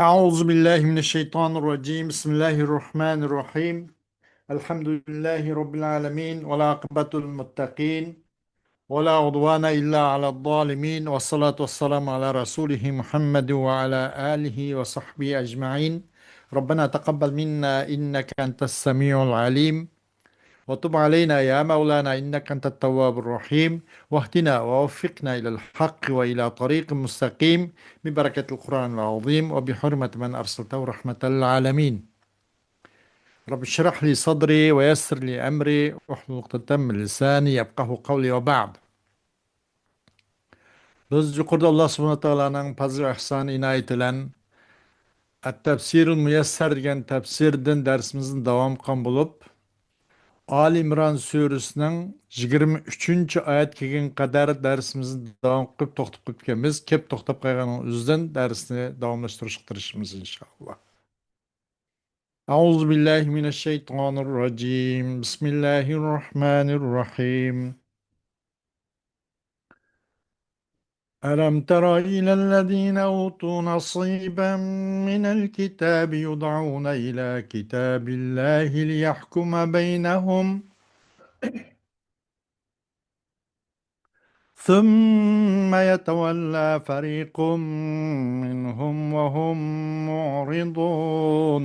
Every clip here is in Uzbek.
أعوذ بالله من الشيطان الرجيم بسم الله الرحمن الرحيم الحمد لله رب العالمين والعاقبة للمتقين ولا عدوان إلا على الظالمين والصلاة والسلام على رسوله محمد وعلى آله وصحبه أجمعين. ربنا تقبل منا إنك أنت السميع العليم وتب علينا يا مولانا إنك أنت التواب الرحيم، واهدنا ووفقنا إلى الحق وإلى طريق مستقيم ببركة القرآن العظيم وبحرمة من أرسلته رحمة للعالمين. رب اشرح لي صدري ويسر لي أمري واحلل عقدة من لساني يفقه قولي وبعد. Biz yuqorida Alloh subhanahu va taoloning fazl ihson inoyati bilan At-Tafsirul Muyassar degan tafsirdan darsimizni davom qilgan bo'lib, Ali İmran surəsinin 23-cü ayət kelgan qədər dərsimizni davam qılıb toxtub ketganmiz. Kep toxtab qayğanın üzdən dərsini davamlaşdırışıq tirişimiz inşallah. Euzu billahi mineşşeytanirracim. Bismillahirrahmanirrahim. ألم تر إلى الذين أوتوا نصيبا من الكتاب يدعون إلى كتاب الله ليحكم بينهم ثم يتولى فريق منهم وهم معرضون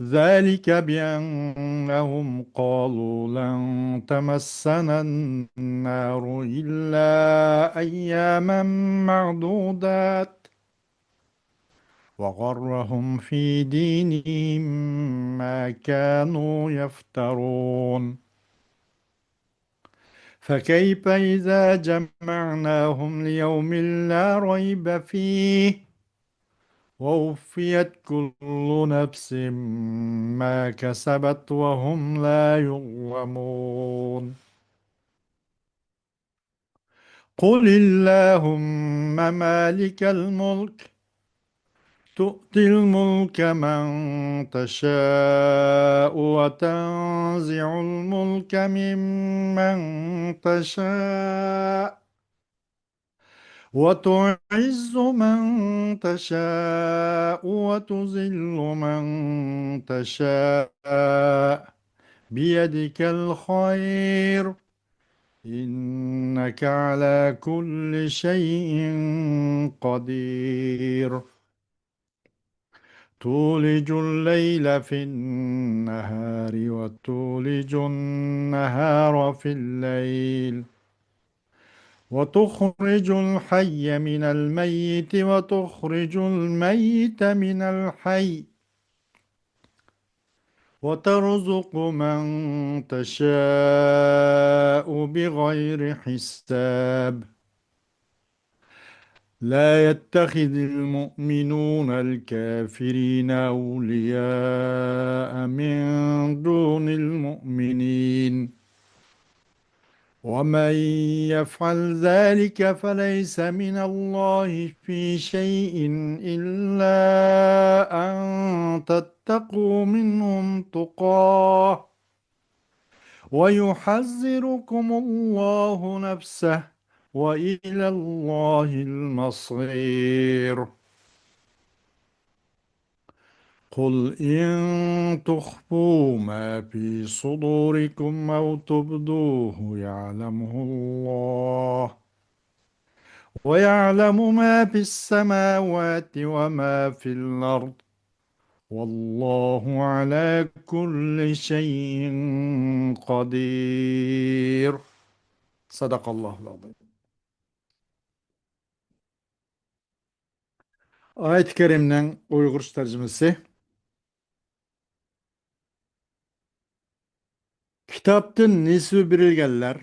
ذلك بأنهم قالوا لن تمسنا النار إلا أياما معدودات وغرهم في دينهم ما كانوا يفترون فكيف إذا جمعناهم ليوم لا ريب فيه ووفيت كل نفس ما كسبت وهم لا يظلمون قل اللهم مالك الملك تؤتي الملك من تشاء وتنزع الملك ممن تشاء وتعز من تشاء وتذل من تشاء بيدك الخير إنك على كل شيء قدير تولج الليل في النهار وتولج النهار في الليل وتخرج الحي من الميت وتخرج الميت من الحي وترزق من تشاء بغير حساب لا يتخذ المؤمنون الكافرين أولياء من دون المؤمنين ومن يفعل ذلك فليس من الله في شيء إلا أن تتقوا منهم تقاه ويحذركم الله نفسه وإلى الله المصير قل إن تخفوا ما في صدوركم أو تبدوه يعلمه الله ويعلم ما في السماوات وما في الأرض والله على كل شيء قدير صدق الله العظيم. Ayet-i Kerim'den Uygur tercümesi. Kitaptın nisbi birilgenler,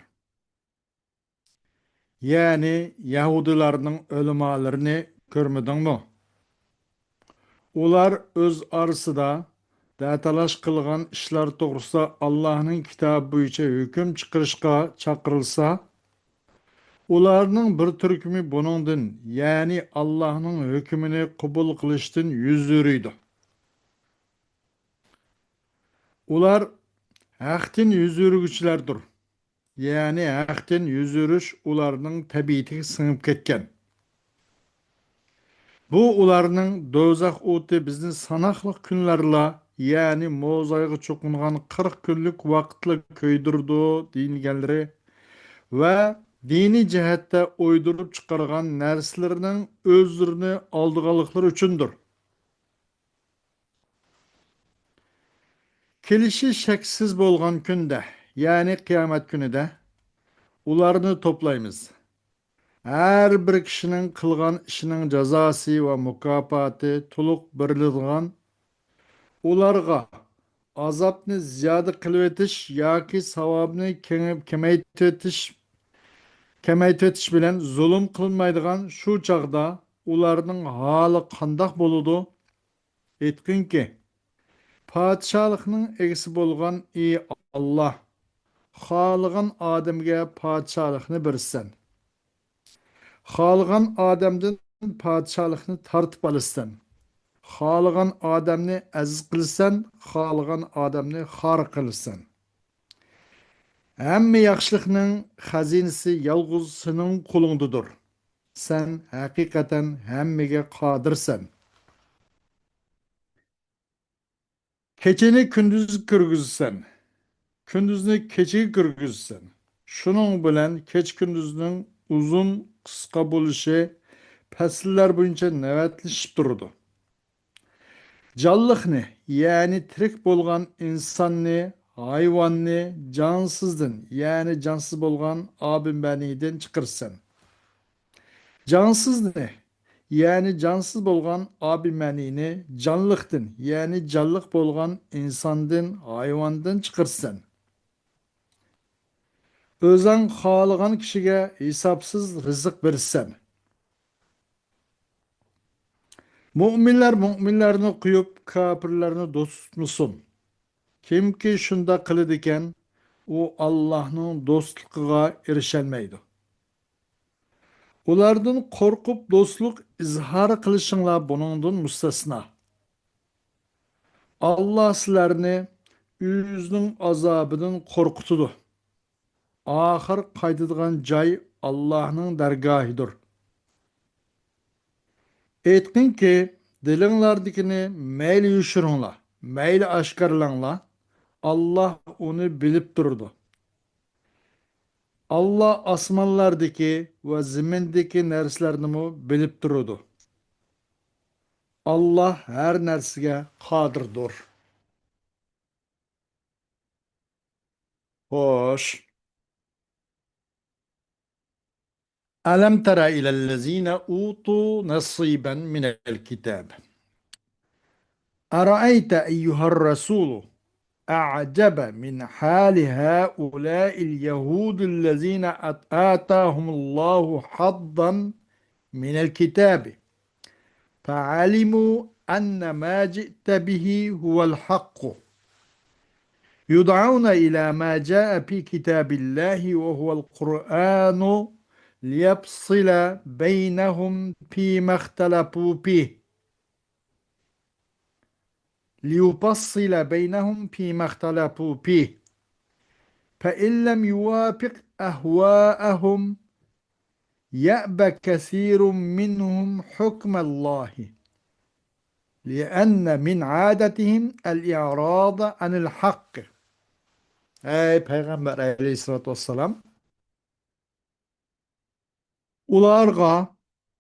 yani Yahudilarning ölümalarını görmedin mi? Ular öz arasida datalash qilgan ishlar to'g'risida Allohning kitobi bo'yicha hukm chiqarishga chaqirilsa, ularning bir turkumi buningdan, ya'ni Allohning hukmini qabul qilishdan yuz o'riydi. Ular haqdan yuz o'rguvchilardir. Ya'ni haqdan yuz o'rish ularning tabiatiga singib ketgan. Bu ularning do'zax o'ti bizni sanoqli kunlarla, ya'ni mo'zayga cho'qingan 40 kunlik vaqtla ko'ydirdi deyilganlari va diniy jihatda o'ydirib chiqargan narsalarning o'zlarini oldiganliklari uchundir. Kelishi shaksiz bo'lgan kunda, ya'ni qiyomat kunida ularni to'playmiz. Her bir kişinin kılgan işinin cezası ve mukafati to'liq beriladigan, ularga azobni ziyoda qilib o'tish yoki savobni kamaytitish bilan zulm qilinmaydigan shu chog'da ularning holi qandoq bo'ludi? Aytqinki, podshohlikning egasi bo'lgan ey Alloh, xohlagan odamga podshohlikni bersan. Xohlagan odamdan podshohlikni tortib olasan. Xohlagan odamni aziz qilsan, xohlagan odamni xor qilsan. Hamma yaxshilikning xazinasi yolg'iz sening qo'lingdadir. Sen haqiqatan hammaga qodirsan. Kecheni kunduz kirgizsan, kunduzni kechaga kirgizsan. Shuning bilan kech kunduzning uzun qisqa bo'lishi fasllar bo'yicha navbatlashib turdi. Canlıqni, yani tirik bo'lgan insonni, hayvonni cansızdan, yani cansız bo'lgan abimbaniydan chiqirsan. Cansızni, yani cansız bo'lgan abimaniyni canlıqdan, yani canlıq bo'lgan insondan, hayvondan chiqirsan. O'zing xohlagan kishiga hisobsiz rizq bersan. Mu'minlar mu'minlarni quyib, kafirlarni do'st tutmasin. Kimki shunda qiladi ekan, u Allohning do'stligiga erisholmaydi. Ulardan qo'rqib do'stlik izhor qilishinglar buningdan mustasno. Alloh sizlarni o'zining azobidan qo'rqitadi. Oxir qaytadigan joy Allohning dargohidir. Aytqinki, dilinglardikini mayli yushiringlar, mayli oshkorlanglar, Allah onu bilib turdi. Allah osmonlardagi va zimindagi narsalarni bilib turdi. Allah har narsaga qodirdir. Xo'sh. Alam tara ilallazina utu nasiban minal kitab. Ara'ayta eyyuhar rasulu أعجب من حال هؤلاء اليهود الذين آتاهم الله حظا من الكتاب فعلموا أن ما جئت به هو الحق يدعون إلى ما جاء في كتاب الله وهو القرآن ليفصل بينهم فيما اختلفوا فيه فإن لم يوافق أهواءهم يأبى كثير منهم حكم الله لأن من عادتهم الإعراض عن الحق. Ey Peygamber aleyhissalatü vesselam, ularga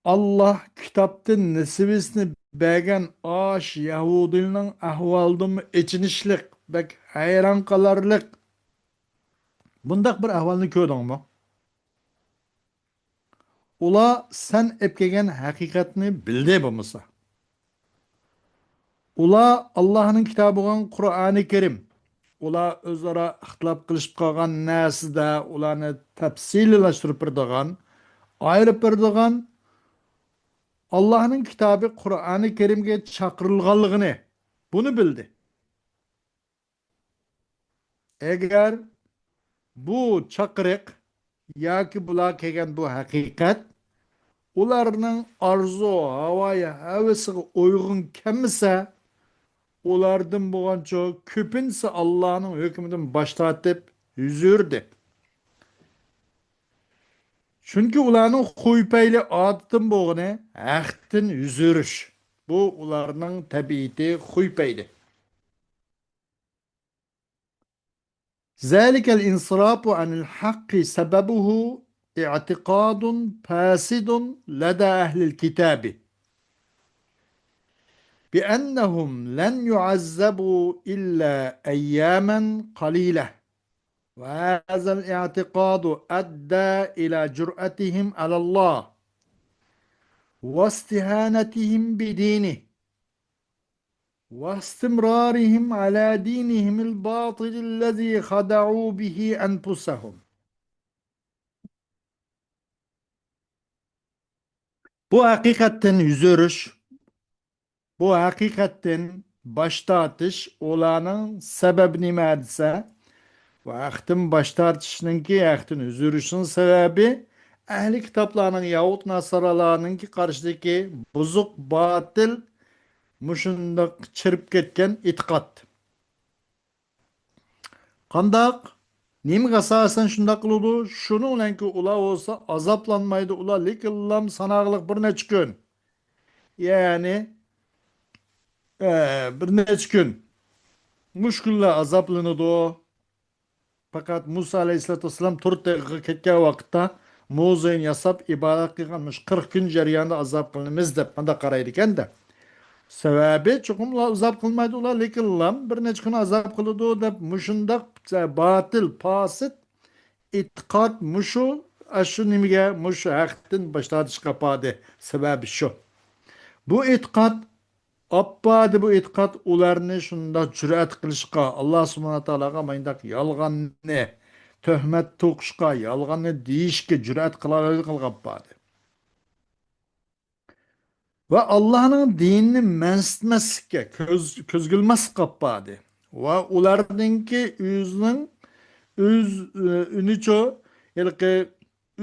Allah kitaptın nisibisini bergen aş Yahudinin ahvaldım içinişlik bek hayran kalarlık bundaq bir ahvalni ko'rdingmi? Ular sen epkegen haqiqatni bildi bo'lmasa. Ular Allohning kitobi bo'lgan Qur'oni Karim. Ular o'zaro ixtilof qilishib qolgan narsada ularni tafsillashtirib beradigan, ayirib beradigan Allohning kitobi Qur'oni Karimga chaqirilganligini buni bildi. Agar bu chaqiriq yoki bular kelgan bu haqiqat ularning arzu, havoya, havasiga uyg'un kelmasa, ulardan bo'lgancha ko'pincha Allohning hukmidan bosh tortib yuzurdi. Chunki ularning qo'ypayli odatin bo'g'ini ahddan yuzirish. Bu ularning tabiiti qo'ypayli. ذلك الانصراف عن الحق سببه اعتقاد فاسد لدى أهل الكتاب بأنهم لن يعذبوا إلا أياما قليلة، وهذا الاعتقاد أدى إلى جرأتهم على الله واستهانتهم بدينه واستمرارهم على دينهم الباطل الذي خدعوا به أنفسهم. Bu hakikatten yüzörüş, bu hakikatten baş tartış olanın sebebi nima desa, vaqtim baş tartışınınki yaxtin yüzörüşün sebebi ehli kitaplarının yahut nasaralarınınki karşıdaki bozuk batıl muşundaq çirip ketken itiqat. Qandaq? Nimaga asosan shundoq qiladi? Shuni bilanki ular olsa azoblanmaydi, ular lekin sanoqliq bir necha kun. Ya'ni bir necha kun mushkullar azoblanadi. Faqat Musa alayhisolatu vasallam 4 daqiqa ketgan vaqtda mo'zin yasab ibodat qilganmish 40 kun jarayonida azob qilinamiz deb bunda qaraydi ekanda. Sababi chuqumlar azob qilmaydi ular, lekin bir necha kun azob qiladi deb mushundaq batil, fasid e'tiqod mushu shu nimaga mushu haqdan bosh tortish qapadi. Sababi shu. Bu e'tiqod Appadi bu e'tiqod ularni shunda jur'at qilishga, Alloh subhanahu taologa mayndaq yolg'onni tuhmat to'qishga, yolg'onni deyishga jur'at qilg'apadi. Va Allohning dinini mansitmaslikka, ko'zgilmas qilg'apadi. Va ularningki o'z unicho yilqi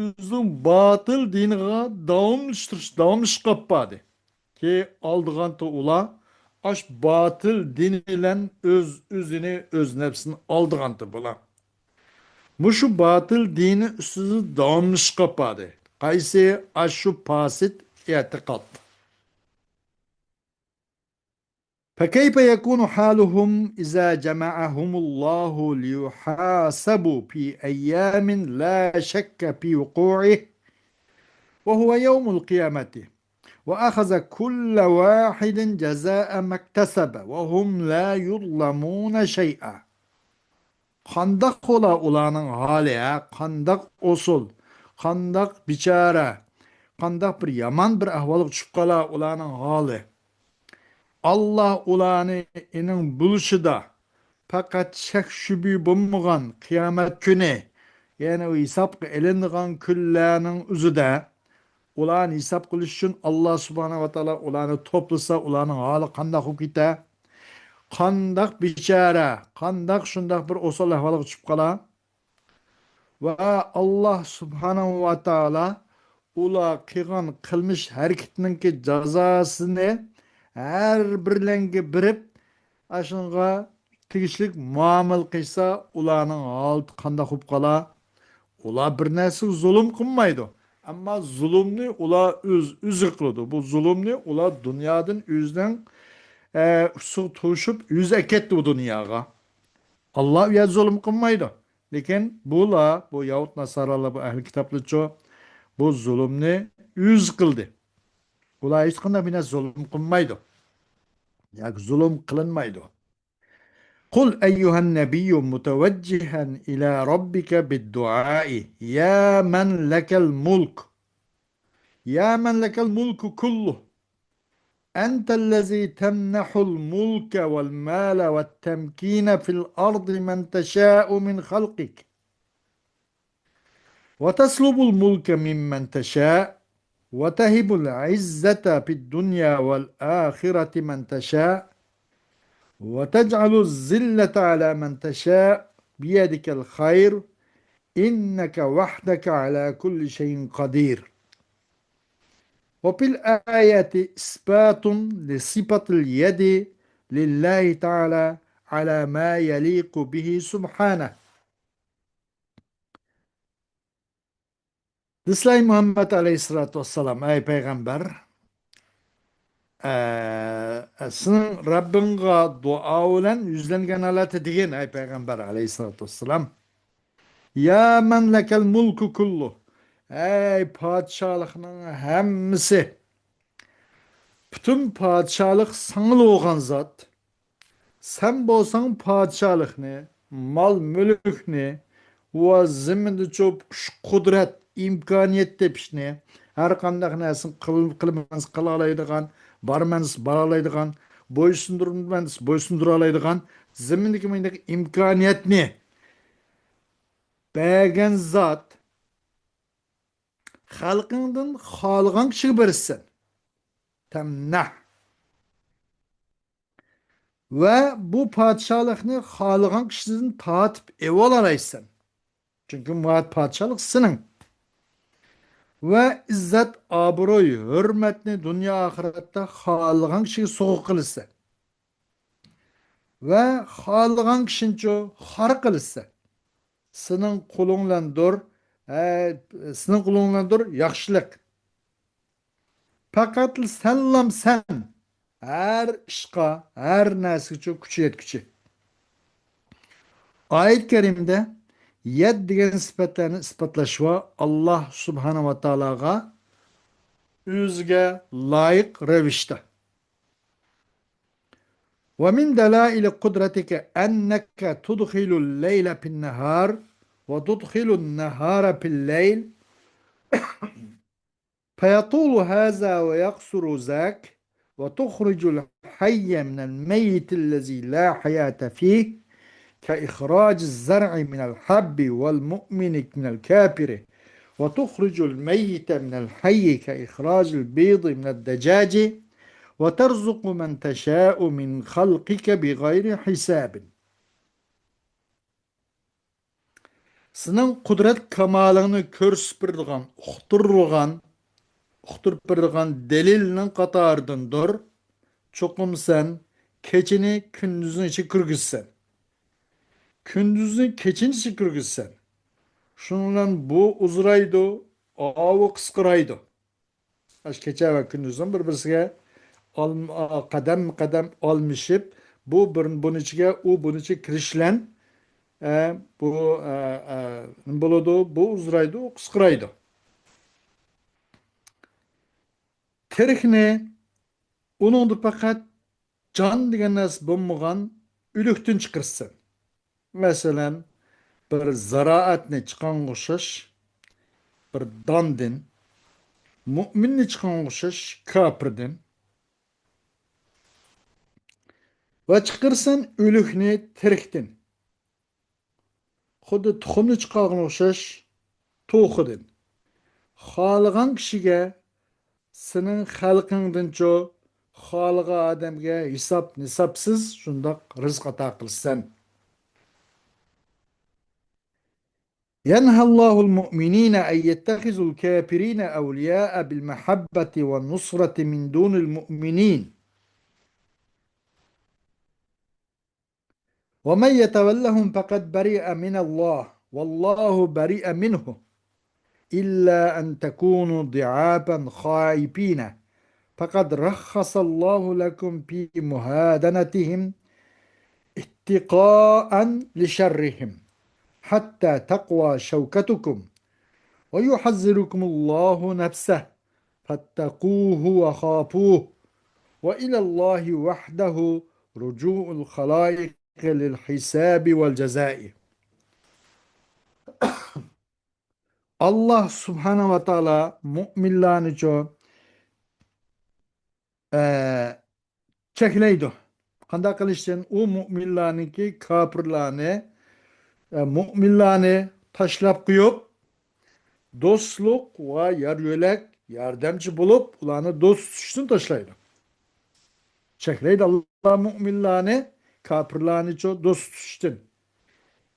o'zning botil diniga davomlashtirish qilg'apadi. Ki aldıgan ular aş batıl din ile özünü öz nefsini aldıgan bular. Muşu batıl dini üstüzü davamlış kapadı. Kaysi aş şu pasit itikat. فكيف يكون حالهم إذا جمعهم الله ليحاسبوا في أيام لا شك في وقوعه وهو يوم القيامة وأخذ كل واحد جزاء ما اكتسب وهم لا يظلمون شيئا. Kandak ola ulanın hali ya, kandak osul, kandak biçare, kandak bir yaman bir ahvalık çıkala ulanın hali. Allah ulanı inin buluşuda fakat şek şübü bulmagan kıyamet günü, yani o hesap elindiğin küllerinin üzüde ulan hesap kılış için Allah subhanahu ve taala ulanı toplasa ulanın hali kandak hukite, kandak biçare, kandak şundak bir osal ahvalık çıkıp kala ve Allah subhanahu ve taala ula kıygan kılmış hareketininki cezasını her birlenge birip aşınga tegishlik muamel kıysa ulanın hali kandak hup kala. Ular bir narsa zulm qilmaydi. Ammo zulmni ular o'zi qiladi. Bu zulmni ular dunyodan o'zidan suv to'shib o'zi ketdi bu dunyoga. Alloh ya zulm qilmaydi. Lekin bular, bu Yahud Nasaralar, bu ahli kitoblarcha bu zulmni o'zi qildi. Ular hech qanday bir narsa zulm qilmaydi. Yoki zulm qilinmaydi. قل أيها النبي متوجها إلى ربك بالدعاء يا من لك الملك، يا من لك الملك كله، أنت الذي تمنح الملك والمال والتمكين في الأرض من تشاء من خلقك وتسلب الملك ممن تشاء وتهب العزة في الدنيا والآخرة من تشاء وتجعل الذلة على من تشاء بيدك الخير إنك وحدك على كل شيء قدير. وفي الآية إثبات لصفة اليد لله تعالى على ما يليق به سبحانه. Dislay Muhammed Aleyhisselatü Vesselam, ey peygamber, senin Rabbinga dua bilen yüzlengen alatı deyin ey peygamber Aleyhisselatü Vesselam. Ya men lekel mulku kullu. Ey padişahlıkның hemmisi. Bütün padişahlık sana olgan zat. Sen bolsan padişahlıkni, mal mülkni ve ziminde çok kudret, imkaniyet tepişni, her kandak nesin kılmanız kılalaydıgan, barmanız baralaydıgan, boysundurmanız boysunduralaydıgan, zimindeki mendeki imkaniyetni beğen zat, halkından halgan kişi birsin. Temnah. Ve bu padişahlıkni halgan kişinin taatip ev olalaysan. Çünkü muhat padişahlık senin. Ve izzet, abroyu, hürmetini dünya ahirette halgan kişiye soğuk kılırsa. Ve halgan kişince har kılırsa. Senin kulunla dur, senin kulunla dur, yaxşılık. Fakat senlam sen, her işqa, her nasiçe küçü yetküçü. Ayet-i Kerim'de yed degan sifatlarni isbotlashva Alloh subhanahu va taologa o'ziga loyiq ravishda. Va min dalaili qudratika annaka tudkhilul layla fin nahar va tudkhilun nahara fil layl fayatulu haza ve yaksuru zak ve tukhrijul hayye minel meyyitillezi la hayate fih كإخراج الزرع من الحب والمؤمن من الكافر وتخرج الميت من الحي كإخراج البيض من الدجاج وترزق من تشاء من خلقك بغير حساب. Senin kudret kamalını körspürdigan, uqturpirdigan delilinin qatarındır. Çokum sen keçini kündüzün içi kırgızsan. Kündüzün keçini içi kırgızsan. Şundan bu uzraydı, avu kısqıraydı. Aş keçe ve kündüzün bir-birisiga qadam almışıp bu bunun içine u bunun içine kirişlen bu nima bo'ladi bu uzraydi u qisqiraydi. Tirikni uningda faqat jon degan narsa bo'lmagan o'likdan chiqirsin. Masalan, bir zaroatni chiqqanga o'xshash bir dondin, mo'minni chiqqanga o'xshash kofirdan va chiqirsin o'likni tirikdan. Xuddi tuxumni chiqqanga o'xshash to'xidan. Xohlagan kishiga senin xalqingdancho xohlagan odamga hisob nisobsiz shundoq rizq ato qilsan. ينهى الله المؤمنين أن يتخذوا الكافرين أولياء بالمحبة والنصرة من دون المؤمنين ومن يتولهم فقد برئ من الله والله برئ منه إلا أن تكونوا ضعافا خائبين فقد رخص الله لكم في مهادنتهم اتقاء لشرهم حتى تقوى شوكتكم ويحذركم الله نفسه فاتقوه وخافوه وإلى الله وحده رجوع الخلائق للحساب والجزاء. Allah subhanahu wa ta'ala mu'minlarni cheklaydi. Qanday qilishdan u mu'minlarniki kofirlarni mu'minlarni tashlab qo'yib do'stlik va yar yo'lak yordamchi bo'lib ularni do'st tutishdan tashlaydi. Cheklaydi Allah mu'minlarni kofirlarni do'st tutishdan.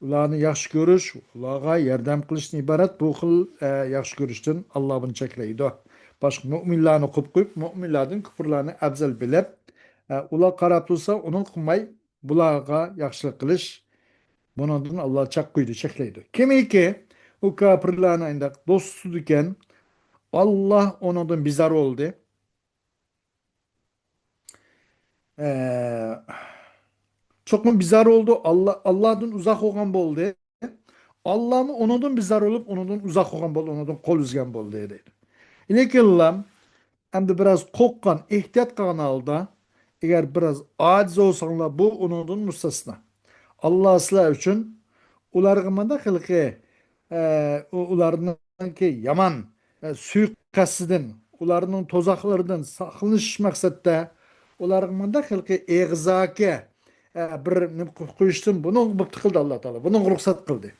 Ularni yaxshi ko'rish, ularga yordam qilishdan iborat bu xil yaxshi ko'rishdan Alloh buni cheklaydi. Boshqa mu'minlarni qo'yib mu'minlardan kufrlarni afzal bilib ular qarab tursa uni qilmay bularga yaxshilik qilish bundan Alloh chek qo'ydi, cheklaydi. Kimiki O kafirlarına indi dost tutukken Allah onundan bizar oldu. Ee, Çok mu bizar oldu? Allah'tan uzak olan oldu. Allah mı onundan bizar olup onundan uzak olan oldu, onundan kol üzgen oldu dedi. İlekellam hem de biraz korkkan, ihtiyat kılgan alda eğer biraz aciz olsanlar bu onundan mustasna. Allah sizlar üçün ularga kılgı ularınki yaman suikastidin, ularının tozaklarından saqlanish maqsadda ularga kılgı egzaki bir nim qo'yishdan buni bo'pti qildi Alloh taolo. Buni ruxsat qildi.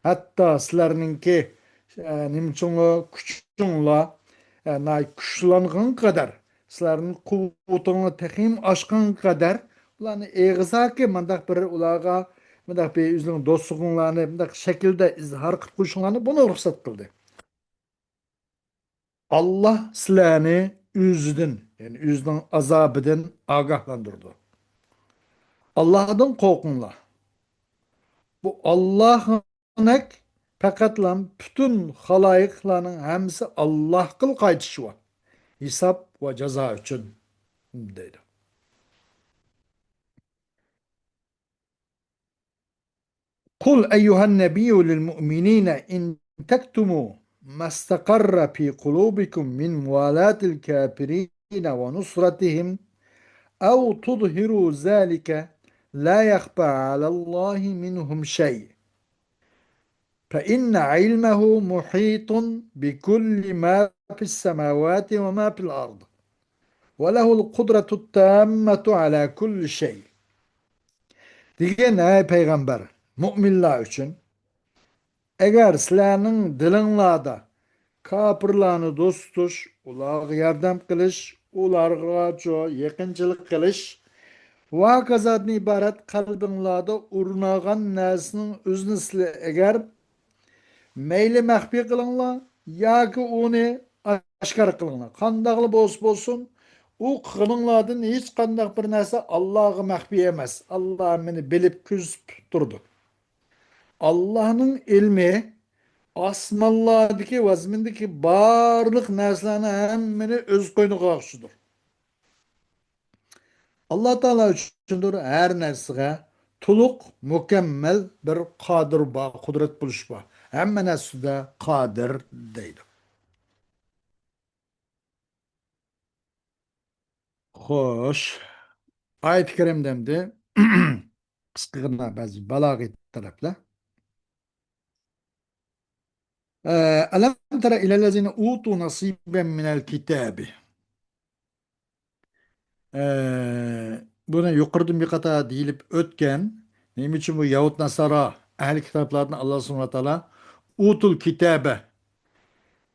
Hatto sizlarninki nimchungi kuchunglar kuchlangan qadar sizlarning quvvatingni texim oshgan qadar ularni eg'zaki mandaq bir ularga mandaq bir o'zining do'stliginglarni bundaq shaklda izhor qilib qo'yishinglarni buni ruxsat qildi. Alloh sizlarni o'zidan ya'ni o'zining azobidan ogohlantirdi. Allohdan qo'rqinglar. Bu Allah'ın faqatlam bütün haloyiqlarning hammasi Allohga qaytishi va hisob va jazo uchun deydi. قل أيها النبي للمؤمنين إن تكتموا ما استقر في قلوبكم من موالاة الكافرين ونصرتهم أو تظهروا ذلك لا يخفى على الله منهم شيء فإن علمه محيط بكل ما في السماوات وما في الأرض وله القدرة التامة على كل şey. Diyen ey peygamber müminler için eğer sizlerinin dilinglarda kapırlarını dost tutuş, ularga yardım kılış, ularga çok yakınçılık kılış, vakazatın ibaret kalbinlarda urnagan nesinin özünü sizler eğer meyli məxfi qılınlar, yoki uni oshkor qilinglar. Qandaqli bo'lsin, u qilinglardan hech qandaq bir narsa Allohga maxfi emas. Alloh meni bilib kuzib turdi. Allohning ilmi osmonlardagi va zimindagi barliq narsalarni hammani o'z qo'yniga olishdir. Alloh taolo uchundir har narsaga to'liq, mukammal bir qodir bor, qudrat bo'lish bor. Hamma narsada qodir deydi. Xo'sh, oyat karimdamda qisqagina ba'zi balog'iy taraflar. Alam tara ilallazina utu nasiben minel kitabi. Buni yuqoridan bir qator deyilib o'tgan. Nima uchun bu Yahud Nasara ahli kitoblarni Alloh subhanahu va taolo utul kitabe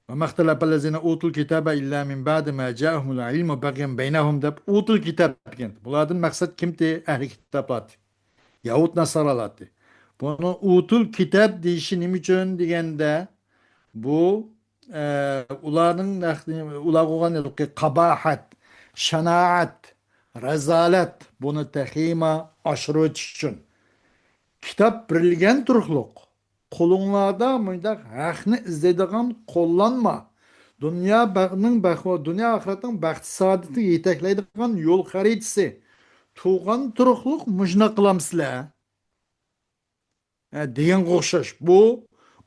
va maxtalafallazina utul kitabe illa min ba'di ma ja'ahumul ilmu bagyan baynahum deb utul kitab degan. Bulardan maqsad kimdi? Ahli kitoblar. Yahud Nasaralardı. Bunu utul kitap deyişi nima uchun deganda bu ularning ular qilgan qabahat, shanoat, razolat buni tahima oshirib o'tish uchun kitob berilgan turliq qo'linglarda mundaq haqni izlaydigan qo'llanma dunyo oxiratning baxt saodatini yetaklaydigan yo'l xaritasi tug'an turliq mujna qilamsizlar degan o'xshash. Bu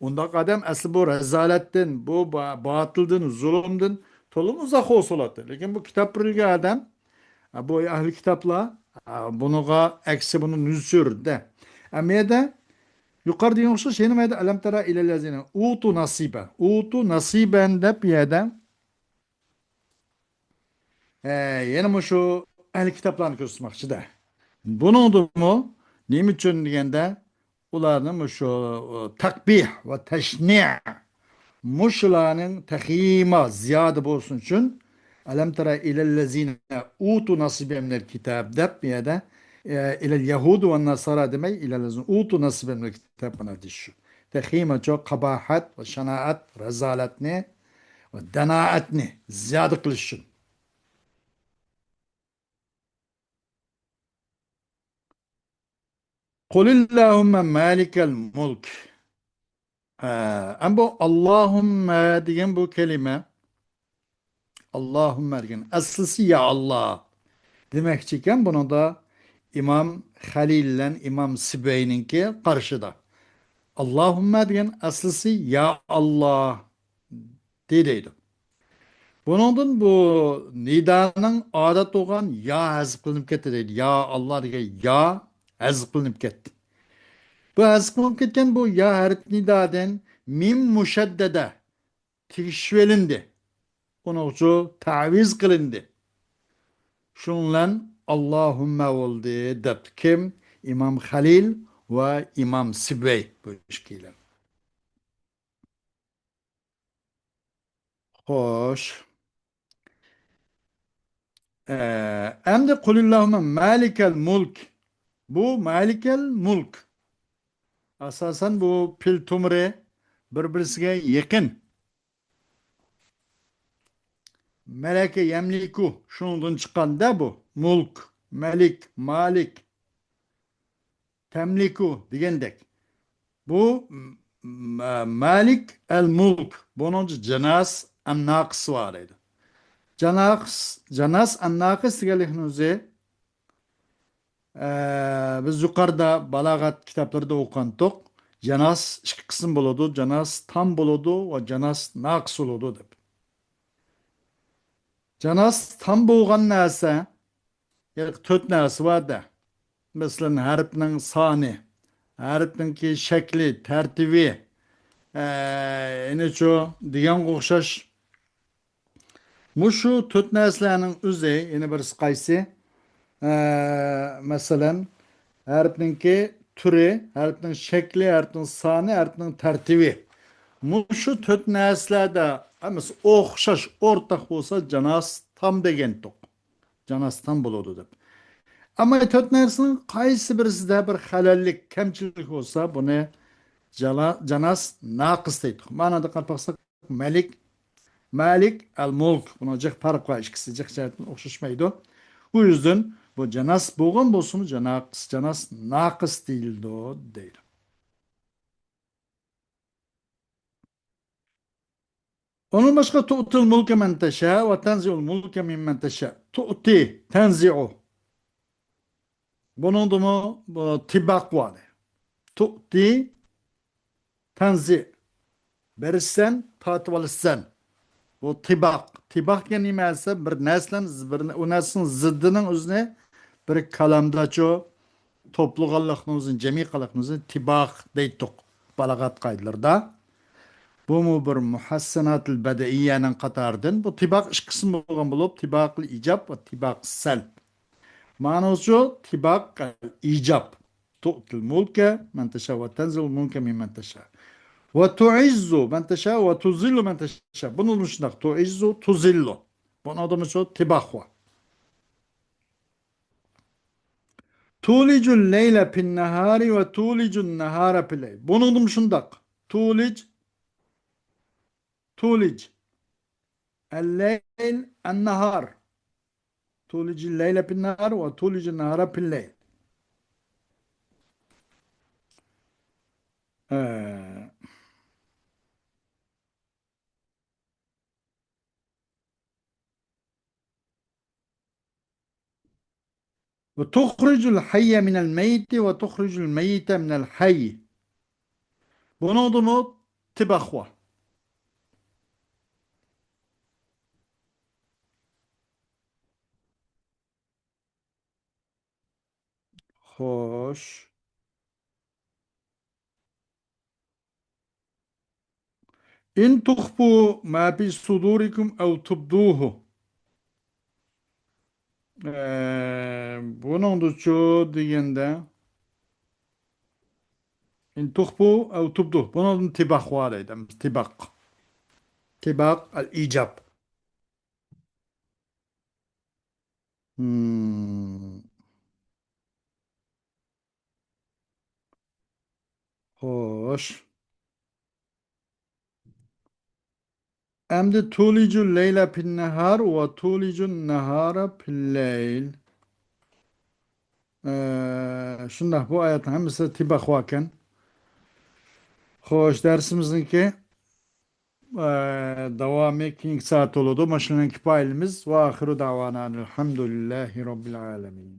undaq odam asli bu razolatdan, bu botildan, zulmdan to'liq uzoq bo'lsa. Lekin bu kitob birilgan odam, bu ahli kitoblar bunaqa aksi buni nuzurda. Ameda yuqori degan o'xshash yana mayda alam tara ilallazina utu nasiba. Utu nasiban deb yerda yana shu ahli kitoblarni ko'rsatmoqchida. Buningdimi nima uchun deganda ularni shu takbih va tashni' mushularning tahima ziyoda bo'lsin uchun alam tara ilallazina utu nasiben minel kitab deb bu yerda ilal yahud va nasara demay ilallazina utu nasiben minel kitab buna deyish. Tahima çok qabahat va shanoat, razolatni va danoatni ziyoda qilish uchun. Qulillahumma malikal mulk. Ee, Ama bu Allahümme diyen bu kelime Allahümme diyen aslısı ya Allah demek iken bunu da İmam Halil ile İmam Sibey'ninki karşıda. Allahümme diyen aslısı ya Allah dediydi. Bunun bu nidanın adet olan ya hazır kılınıp gitti deydi. Ya Allah diye ya hazır kılınıp gitti. Bu hazır kılınıp gitken bu ya harf nidaden mim muşeddede teşvelindi. Onun ucu taviz kılındı. Şunla Allahümme oldu dep. Kim? İmam Halil ve İmam Sibey bu işkiyle. Hoş. Hem de kulillahümme malikel mulk. Bu malikel mulk. Asasen bu pil tumre birbirine yakın. Meleke yemliku. Şundan çıkan da bu. Mulk, melik, malik, temliku diyendek. Bu Malik el Mulk. Bunun Cenas en Nakıs var idi. Cenas en Nakıs gelihnuze biz yukarıda balagat kitaplarda okandık. Cenas iki kısım buludu. Cenas tam buludu ve cenas nakıs buludu dep. Cenas tam boğan nase yani töt nase var da. Mesela harfinin sani, harfinin ki şekli, tertibi, yine şu diyen okşaş. Muşu tut neslerinin üzü yine bir qaysi. Mesela harfninki türü, harfnin şekli, harfnin sani, harfnin tertibi. Muşu tut neslerde ama okşaş ortak olsa canas tam degen tok. Canas tam buludu dep. Ama tut neslinin qaysi birisinde bir halallik, kemçilik olsa bunu canas nakıs deydik. Manada kalpaksak melik Malik el-Mulk. Buna cık fark var. İkisi cık cihetten okşuşmaydı. Bu yüzden bu cenas boğan bolsun cenas nakıs değildi o değil. Onun başka tu'til mulke men teşâ ve tenzi'ul mulke mimmen teşâ. Tu'ti, tenzi'u. Bunun da mı bu tibak var. Tu'ti, tenzi. Verirsen, tatip alırsan. Bu tibak. Tibak yani meelse bir neslen, o neslin zıddının üzerine bir kalamda çoğu toplu kallıkımızın, cemi kallıkımızın tibak deytuk balagat kaydılarda. Bu mu bir muhassanat-ı bedeiyenin katardın. Bu tibak iş kısmı olan bulup tibak-ı icab ve tibak selb. Manası tibak icab. Tu'til mulke men teşâ ve tenzil mulke mimmen teşâ. Ve tu'izzu men teşâ ve tuzillu men teşâ. Bunun dışında tu'izzu tuzillu. Bunun adımı şu tibak var. Tulicul leyle pin nehari ve tulicun nehara pil leyl. Bunun adım şundak. Tulic, tulic. El leyl en nehar. Tulicul leyle pin nehar ve tulicun nehara pil leyl. Ee, Ve tuhricul hayye minel meyti ve tuhricul meyyite minel hayy. Bunun adı tibahva. Hoş. İn tuhbu ma fi sudurikum ev tubduhu. Bunun da şu diyende in tuhbu ev tubduh. Bunun da tibak var edem. Tibak. Tibak el-icab. Hmm. Hoş. Emdi tulicul leyla pin nehar ve tulicun nehara pil leyl. Şundah bu ayetin hemisi tibak vaken. Xo'sh, darsimizniki davomi keyingi soat bo'ladi. Mana shundan kifoyamiz. Va oxiru davona alhamdulillahi robbil alamin.